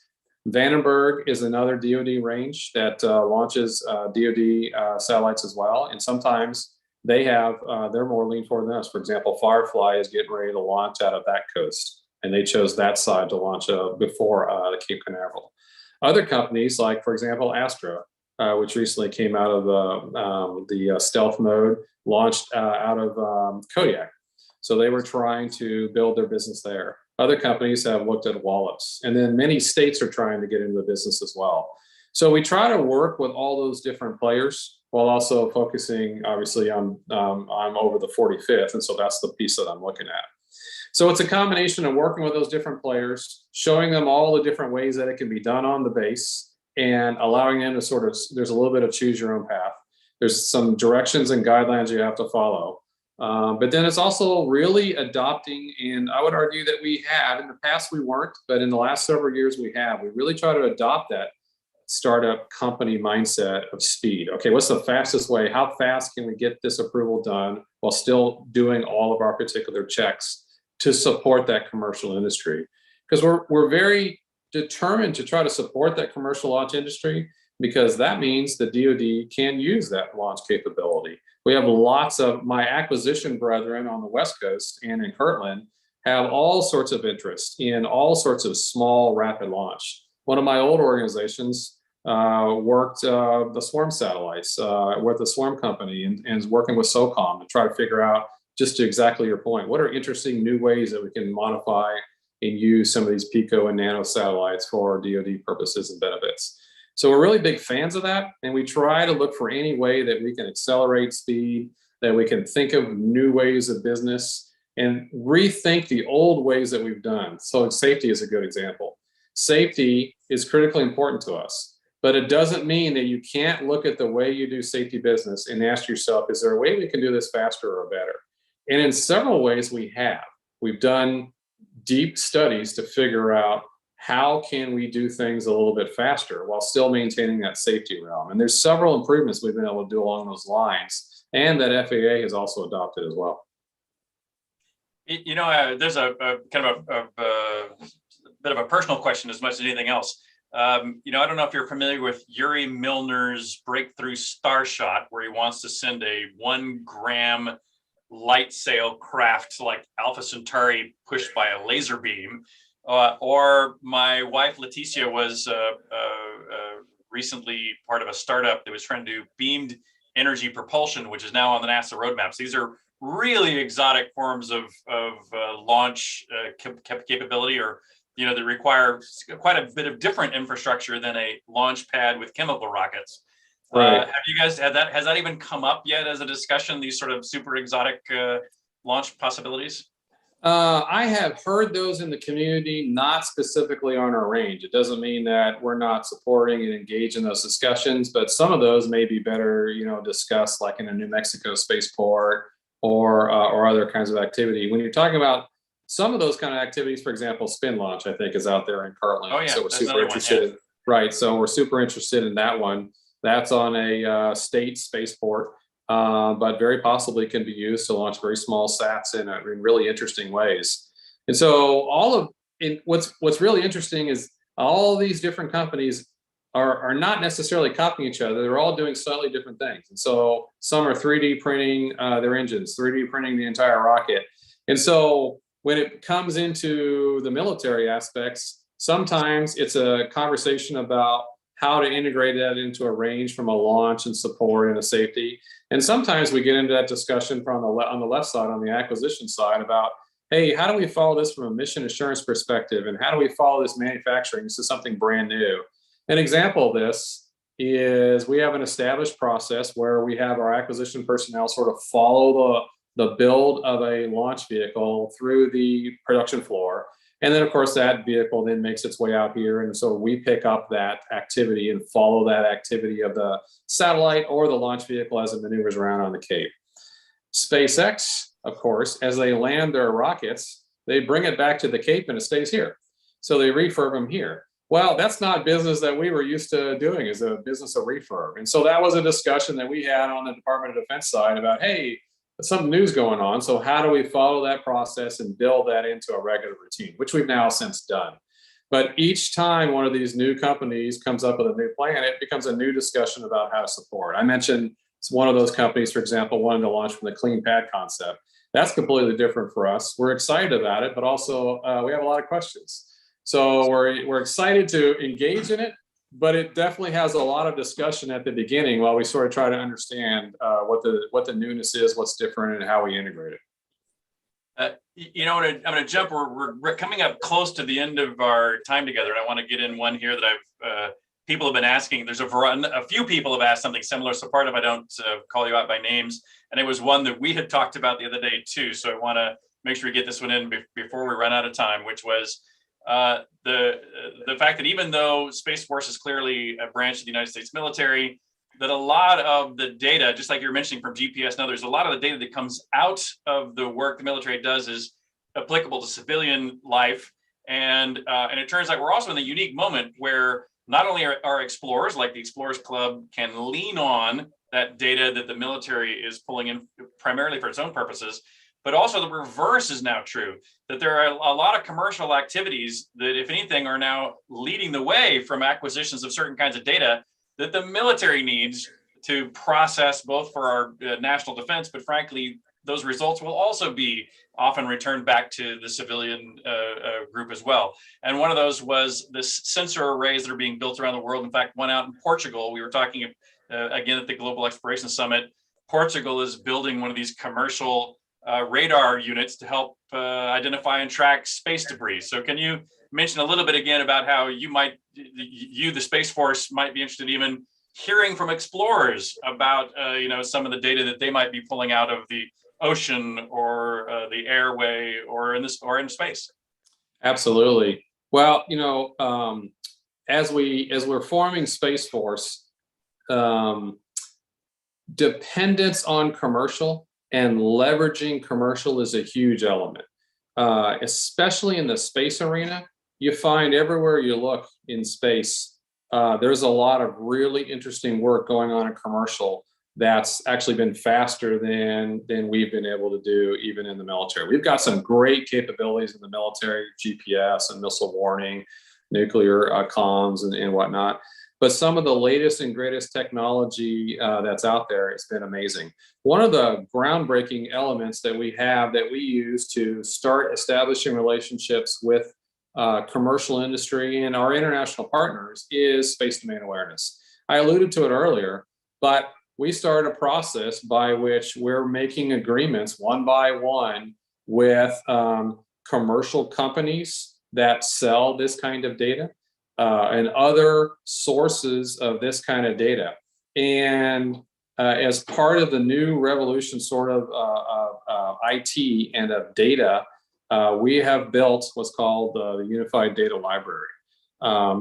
Vandenberg is another DoD range that launches DoD satellites as well. And sometimes they're more lean forward than us. For example, Firefly is getting ready to launch out of that coast, and they chose that side to launch before the Cape Canaveral. Other companies, like for example, Astra, which recently came out of the stealth mode, launched out of Kodiak. So they were trying to build their business there. Other companies have looked at Wallops, and then many states are trying to get into the business as well. So we try to work with all those different players while also focusing, obviously, on I'm over the 45th, and so that's the piece that I'm looking at. So it's a combination of working with those different players, showing them all the different ways that it can be done on the base, and allowing them to there's a little bit of choose your own path. There's some directions and guidelines you have to follow. But then it's also really adopting, and I would argue that we have, in the past we weren't, but in the last several years we have. We really try to adopt that startup company mindset of speed. Okay, what's the fastest way? How fast can we get this approval done while still doing all of our particular checks to support that commercial industry? Because we're very determined to try to support that commercial launch industry, because that means the DoD can use that launch capability. We have lots of my acquisition brethren on the West Coast and in Kirtland have all sorts of interest in all sorts of small rapid launch. One of my old organizations worked the swarm satellites with the swarm company and is working with SOCOM to try to figure out, just to exactly your point, what are interesting new ways that we can modify and use some of these pico and nano satellites for DoD purposes and benefits. So we're really big fans of that, and we try to look for any way that we can accelerate speed, that we can think of new ways of business and rethink the old ways that we've done. So safety is a good example. Safety is critically important to us, but it doesn't mean that you can't look at the way you do safety business and ask yourself, is there a way we can do this faster or better? And in several ways we have. We've done deep studies to figure out how can we do things a little bit faster while still maintaining that safety realm. And there's several improvements we've been able to do along those lines, and that FAA has also adopted as well. There's a kind of a bit of a personal question as much as anything else. I don't know if you're familiar with Yuri Milner's breakthrough Starshot, where he wants to send a 1 gram light sail craft like Alpha Centauri pushed by a laser beam. Or my wife Leticia was recently part of a startup that was trying to do beamed energy propulsion, which is now on the NASA roadmaps. These are really exotic forms of launch capability, or that require quite a bit of different infrastructure than a launch pad with chemical rockets. Right. Have you guys had that? Has that even come up yet as a discussion? These sort of super exotic launch possibilities? I have heard those in the community, not specifically on our range. It doesn't mean that we're not supporting and engaged in those discussions, but some of those may be better, discussed like in a New Mexico spaceport or other kinds of activity. When you're talking about some of those kind of activities, for example, spin launch, I think is out there in Cartland. Oh yeah, so we're super interested in, right. So we're super interested in that one. That's on a state spaceport. But very possibly can be used to launch very small sats in really interesting ways. And so what's really interesting is all these different companies are not necessarily copying each other. They're all doing slightly different things. And so some are 3D printing their engines, 3D printing the entire rocket. And so when it comes into the military aspects, sometimes it's a conversation about how to integrate that into a range from a launch and support and a safety. And sometimes we get into that discussion from on the left side, on the acquisition side, about, hey, how do we follow this from a mission assurance perspective? And how do we follow this manufacturing? This is something brand new. An example of this is we have an established process where we have our acquisition personnel sort of follow the build of a launch vehicle through the production floor. And then, of course, that vehicle then makes its way out here. And so we pick up that activity and follow that activity of the satellite or the launch vehicle as it maneuvers around on the Cape. SpaceX, of course, as they land their rockets, they bring it back to the Cape and it stays here. So they refurb them here. Well, that's not business that we were used to doing, as a business of refurb. And so that was a discussion that we had on the Department of Defense side about, hey, something new's going on. So how do we follow that process and build that into a regular routine, which we've now since done. But each time one of these new companies comes up with a new plan, it becomes a new discussion about how to support. I mentioned one of those companies, for example, wanted to launch from the clean pad concept. That's completely different for us. We're excited about it, but also we have a lot of questions. So we're excited to engage in it, but it definitely has a lot of discussion at the beginning while we sort of try to understand what the newness is, what's different, and how we integrate it. I'm going to jump. We're coming up close to the end of our time together, and I want to get in one here that people have been asking. There's a few people have asked something similar, so pardon if I don't call you out by names. And it was one that we had talked about the other day too. So I want to make sure we get this one in before we run out of time, which was the fact that even though Space Force is clearly a branch of the United States military, that a lot of the data, just like you're mentioning from GPS and others, a lot of the data that comes out of the work the military does is applicable to civilian life. And it turns out we're also in the unique moment where not only are our explorers, like the Explorers Club, can lean on that data that the military is pulling in primarily for its own purposes, but also the reverse is now true, that there are a lot of commercial activities that, if anything, are now leading the way from acquisitions of certain kinds of data that the military needs to process both for our national defense, but frankly, those results will also be often returned back to the civilian group as well. And one of those was this sensor arrays that are being built around the world. In fact, one out in Portugal. We were talking again at the Global Exploration Summit. Portugal is building one of these commercial radar units to help identify and track space debris. So can you mention a little bit again about how you, the Space Force, might be interested even hearing from explorers about some of the data that they might be pulling out of the ocean or the airway or in space? Absolutely. Well, as we're forming Space Force, dependence on commercial and leveraging commercial is a huge element, especially in the space arena. You find everywhere you look in space, there's a lot of really interesting work going on in commercial that's actually been faster than we've been able to do even in the military. We've got some great capabilities in the military, GPS and missile warning, nuclear comms and whatnot. But some of the latest and greatest technology that's out there, it's been amazing. One of the groundbreaking elements that we have that we use to start establishing relationships with commercial industry and our international partners is space domain awareness. I alluded to it earlier, but we started a process by which we're making agreements one by one with commercial companies that sell this kind of data and other sources of this kind of data. And as part of the new revolution sort of IT and of data, we have built what's called the Unified Data Library.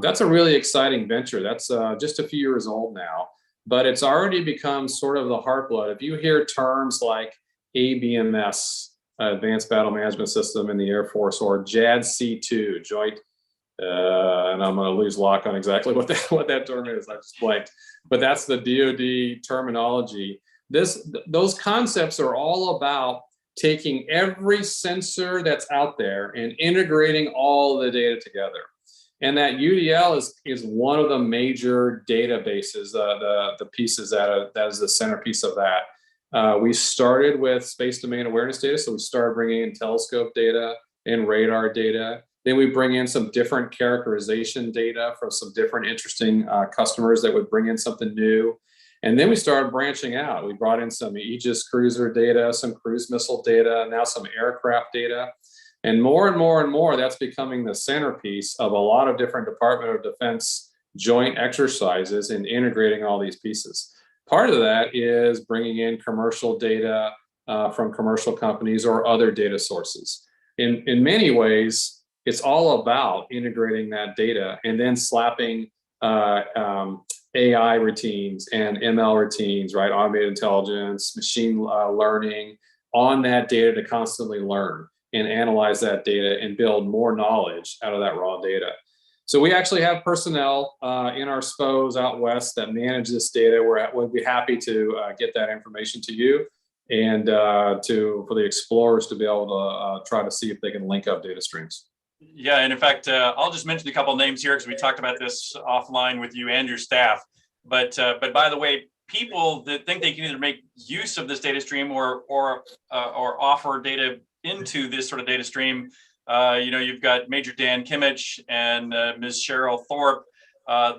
That's a really exciting venture. That's just a few years old now, but it's already become sort of the heartblood. If you hear terms like ABMS, Advanced Battle Management System in the Air Force, or JADC2, Joint, and I'm going to lose lock on exactly what that term is. I just blanked, but that's the DoD terminology. Those concepts are all about taking every sensor that's out there and integrating all the data together. And that UDL is one of the major databases, the pieces that is the centerpiece of that. We started with space domain awareness data, so we started bringing in telescope data and radar data. Then we bring in some different characterization data from some different interesting customers that would bring in something new. And then we started branching out. We brought in some Aegis cruiser data, some cruise missile data, now some aircraft data. And more and more and more, that's becoming the centerpiece of a lot of different Department of Defense joint exercises in integrating all these pieces. Part of that is bringing in commercial data from commercial companies or other data sources. In many ways, it's all about integrating that data and then slapping AI routines and ML routines, right? Automated intelligence, machine learning on that data to constantly learn and analyze that data and build more knowledge out of that raw data. So we actually have personnel in our SPOs out west that manage this data. We'd be happy to get that information to you and for the explorers to be able to try to see if they can link up data streams. Yeah, and in fact, I'll just mention a couple of names here because we talked about this offline with you and your staff. But by the way, people that think they can either make use of this data stream or offer data into this sort of data stream, you've got Major Dan Kimmich and Ms. Cheryl Thorpe.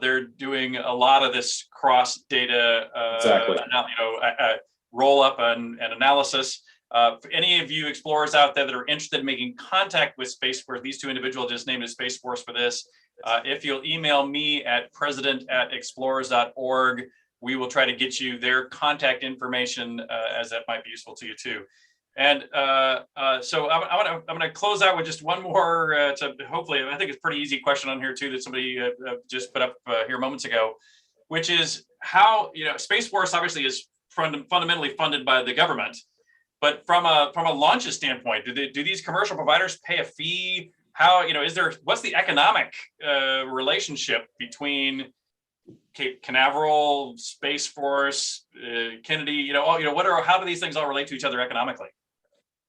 They're doing a lot of this cross data, Exactly. Roll up and analysis. For any of you explorers out there that are interested in making contact with Space Force, these two individuals just named as Space Force for this. If you'll email me at president@explorers.org, we will try to get you their contact information as that might be useful to you too. And so I'm going to close out with just one more to hopefully, I think it's a pretty easy question on here too that somebody just put up here moments ago, which is how, Space Force obviously is fundamentally funded by the government. But from a launches standpoint, do these commercial providers pay a fee? How, what's the economic relationship between Cape Canaveral, Space Force, Kennedy? How do these things all relate to each other economically?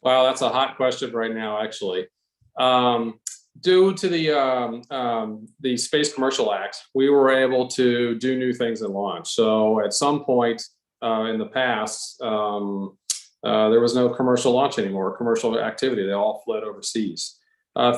Wow, that's a hot question right now, actually. Due to the Space Commercial Act, we were able to do new things in launch. So at some point in the past, there was no commercial launch anymore, commercial activity. They all fled overseas.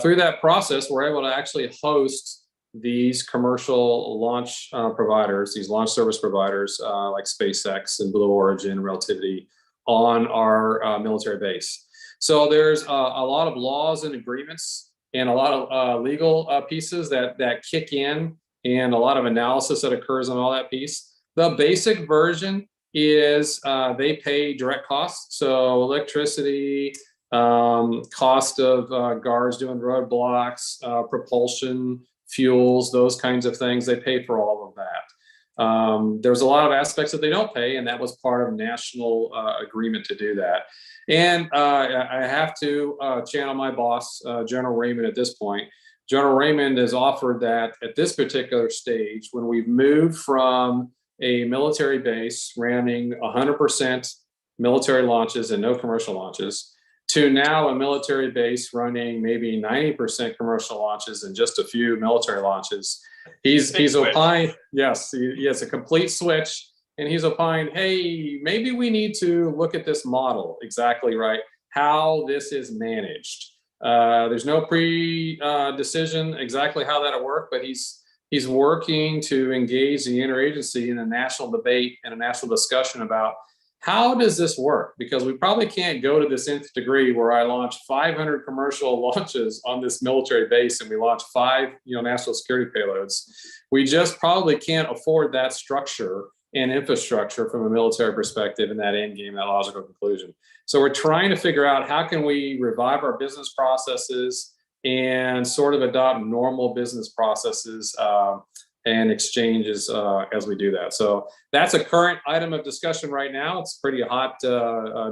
Through that process, we're able to actually host these commercial launch providers, these launch service providers like SpaceX and Blue Origin, Relativity, on our military base. So there's a lot of laws and agreements and a lot of legal pieces that kick in, and a lot of analysis that occurs on all that piece. The basic version is they pay direct costs, so electricity, cost of guards doing roadblocks, propulsion, fuels, those kinds of things. They pay for all of that. There's a lot of aspects that they don't pay, and that was part of national agreement to do that. And I have to channel my boss, General Raymond, at this point. General Raymond has offered that at this particular stage, when we've moved from a military base running 100% military launches and no commercial launches, to now a military base running maybe 90% commercial launches and just a few military launches. He's opined, yes, he has a complete switch, and he's opined, hey, maybe we need to look at this model, exactly right, how this is managed. There's no decision exactly how that'll work, but he's working to engage the interagency in a national debate and a national discussion about how does this work? Because we probably can't go to this nth degree where I launch 500 commercial launches on this military base and we launch 5, national security payloads. We just probably can't afford that structure and infrastructure from a military perspective in that end game, that logical conclusion. So we're trying to figure out how can we revive our business processes and sort of adopt normal business processes and exchanges as we do that. So that's a current item of discussion right now. It's a pretty hot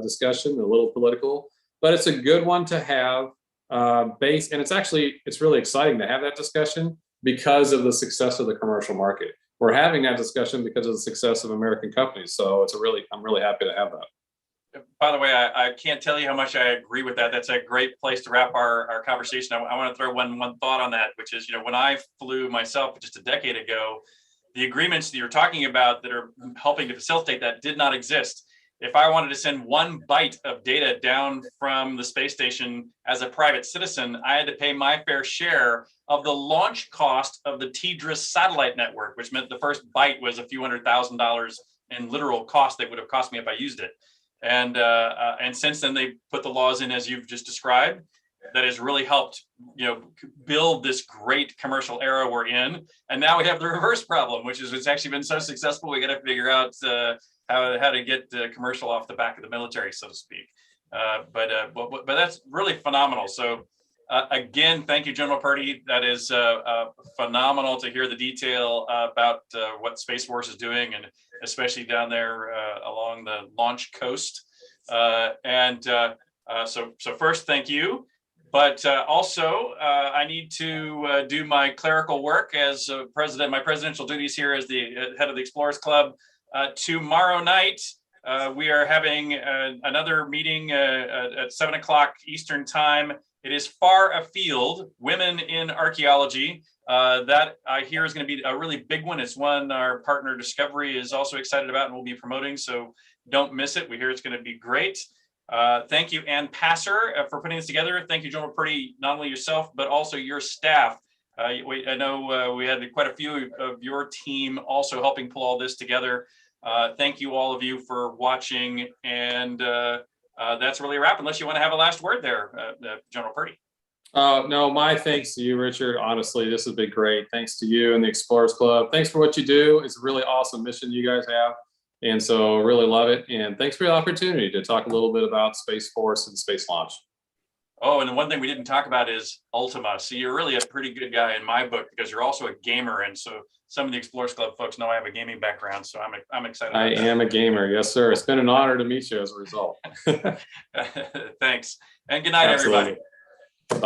discussion, a little political, but it's a good one to have and it's really exciting to have that discussion because of the success of the commercial market. We're having that discussion because of the success of American companies. So I'm really happy to have that. By the way, I can't tell you how much I agree with that. That's a great place to wrap our conversation. I want to throw one thought on that, which is, when I flew myself just a decade ago, the agreements that you're talking about that are helping to facilitate that did not exist. If I wanted to send 1 byte of data down from the space station as a private citizen, I had to pay my fair share of the launch cost of the TDRS satellite network, which meant the first byte was a few $100,000 in literal cost that would have cost me if I used it. And since then, they put the laws in as you've just described. That has really helped, build this great commercial era we're in. And now we have the reverse problem, which is it's actually been so successful. We got to figure out how to get commercial off the back of the military, so to speak. But that's really phenomenal. So again, thank you, General Purdy. That is phenomenal to hear the detail about what Space Force is doing, and especially down there along the launch coast. So first, thank you. But also, I need to do my clerical work as president, my presidential duties here as the head of the Explorers Club. Tomorrow night, we are having another meeting at 7 o'clock Eastern time. It is Far Afield, Women in Archaeology. That I hear is going to be a really big one. It's one our partner Discovery is also excited about and will be promoting. So don't miss it. We hear it's going to be great. Thank you, Ann Passer, for putting this together. Thank you, General Purdy, not only yourself, but also your staff. I know we had quite a few of your team also helping pull all this together. Thank you, all of you, for watching. And that's really a wrap, unless you want to have a last word there, General Purdy. No, my thanks to you, Richard. Honestly, this has been great. Thanks to you and the Explorers Club. Thanks for what you do. It's a really awesome mission you guys have. And so really love it. And thanks for the opportunity to talk a little bit about Space Force and space launch. Oh, and the one thing we didn't talk about is Ultima. So you're really a pretty good guy in my book because you're also a gamer. And so some of the Explorers Club folks know I have a gaming background. So I'm excited. I am a gamer. Yes, sir. It's been an honor to meet you as a result. Thanks. And good night, Absolutely. everybody.